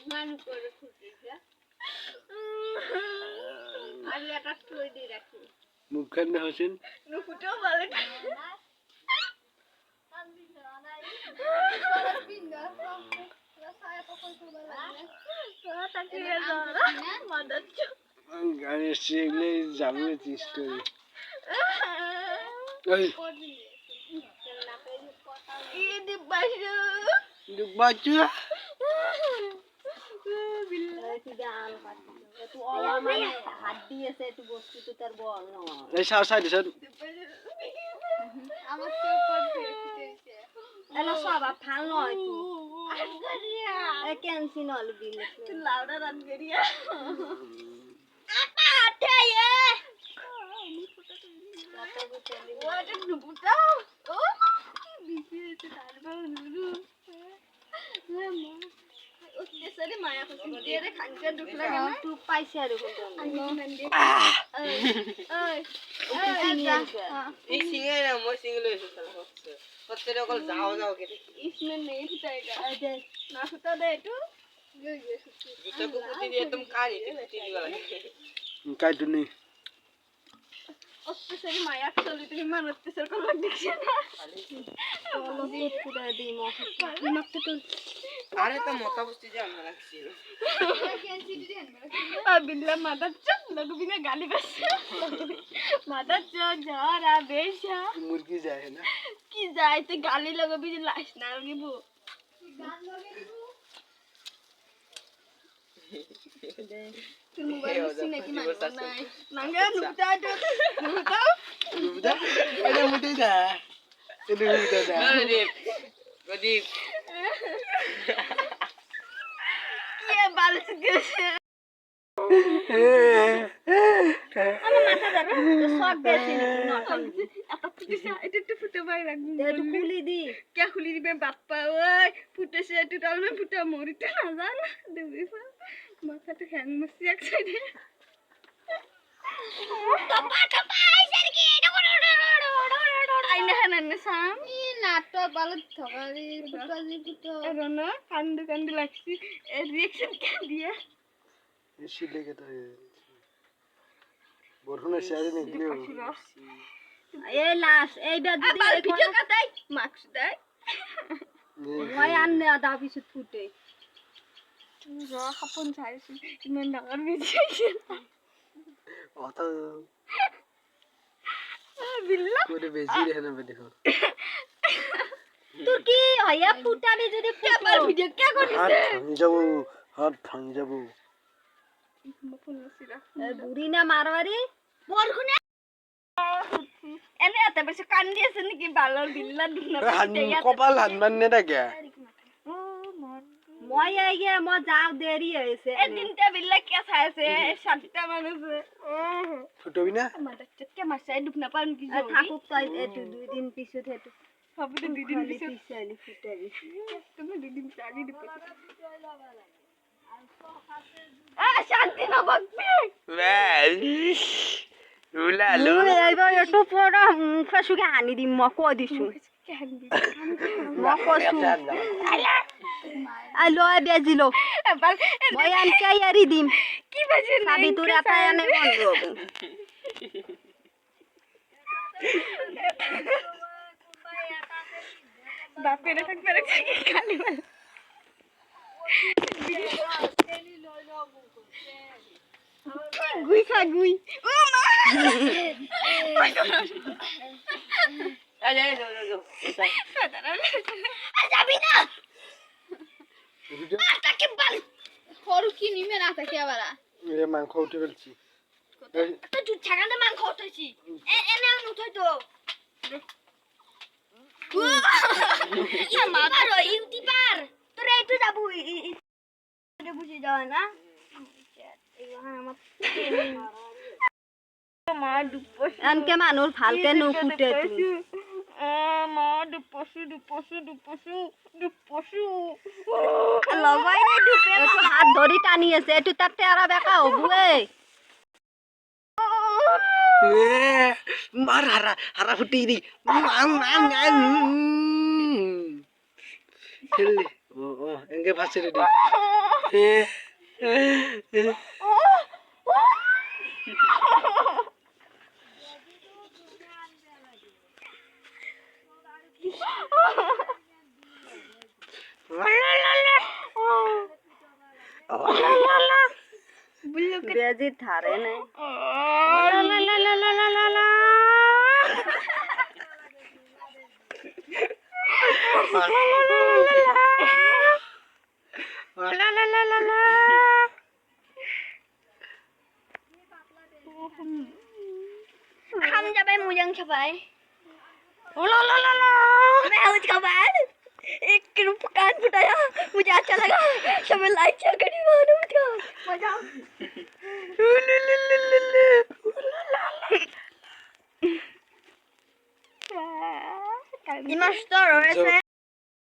মানুষ করে খুঁজেছে আর একটা স্টোরি দিয়ে রাখি মুখখান না হোসেন নুকুটাও বলে গানে শিখলে যাবে স্টোরি বাচ্চা হাত দিয়েছে একটু বস্তু তো তার বল এই সাও সাইড স্যার আমার সব ভাল নয় ক্যান্সিল হল বিল লাউডা রান করিয়া মায়া খানকা ঢুকলা তু পাইছে আর এই সিঙ্গে না মই সিঙ্গেল হইছে তাহলে হচ্ছে হচ্ছে কল যাও যাও কে দেখি इसमें नहीं फुटाएगा ना फुटा दे तू गीता को कुत्ती दिए तुम कहानी कुत्ती दी वाला काय तू नहीं उससे सरी माया चली तुम मान उससे सर को लग दिखे ना चलो तो फुटा दी मो दिमाग तो আরে তো মোটা বস্তি যে আমরা রাখছিল बिल्ला माता चल लगू बिना गाली बस माता चल जरा बेशा मुर्गी जाए ना की जाए तो गाली लगो भी लाश ना लगी बो गाल लगे दे तू मोबाइल सीने की मांगो नहीं मांगे नुकता अरे मुझे जा ini udah dah Godip ये बाल कैसे আমার মাথা যাবে তো সব বেশি না এত ফুটেছে এটা ফুটে বাই রাখবি একটু খুলি দি কে খুলি দিবে বাপ্পা ওই ফুটেছে একটু ডালবে ফুটা মরিতে না জান দেবি মাথাটা হ্যাং মসি এক সাইডে টপা টপা আইসার কি আইনা হানা সাম ই নাটো বাল থগারি ফুটাজি ফুটো রনা কান্দ কান্দ লাগছি রিঅ্যাকশন কে দিয়া इसी लेके तो বরহুনা শাড়ি নিগলে এই লাশ এই বেদি এই ভিডিও কাটাই মাস্ক দেই ওই আন্নে আদা পিছে ফুটে জ খাপন চাইছি ইমান ডাঙৰ ভিডিও অত বিল্লা কোনে বেজি রে না দেখো তুই কি হয়া ফুটাবি যদি পেপার ভিডিও কে করিছে হাত ভাঙ যাব বুড়ি না মারওয়ারি বরখুনে এনে এত বেশি কান্দি আছে নাকি বালর বিল্লা দুনা কপাল হানমান নে থাকে মই আইয়া মই যাও দেরি হইছে এই তিনটা বিল্লা কে ছাইছে সাতটা মানুষ ফুটবি না মাথা চটকে মারছাই দুনা পান কি থাকুক তাই এটু দুই দিন পিছত হেতু সব তো দুই দিন পিছত পিছালি ফুটাবি তুমি দুই দিন আগে দিতে শান্তি না বকবি উলালো এইবার একটু পড়া ফাসুকে হানি দিম ম কই দিছু ম কসু আলো বেজিলো মই আন কাইয়ারি দিম কি বেজিল সাবি তোর আটা এনে বন্ধ বাপেরে থাকবে রে খালি বল গুই খা গুই ও মা আরে যাবি না তাকে বল খরু কি নিমে না থাকে আবারা এ মাংস উঠে ফেলছি তো তুই ছাগানে মাংস উঠাইছি এনে আন উঠাই তো ইয়া মা পারো ইউটিউবার তোরে একটু যাবো এটা বুঝি যাও না মা দুপস আনকে মানুষ ভালকে নুকুটে তুই মা দুপসু লগাই রে দুপে একটু হাত ধরি টানি আছে একটু তার টেরা বেকা হবুয়ে মার হারা হারা ফুটি দি খেললি ও এঙ্গে ফাঁসে রেডি বেজি থারে নাই हम जब मुझे छपाए मैं उसका बाद एक कान फुटाया मुझे अच्छा लगा सब लाइक शेयर करी मजा Ima store ese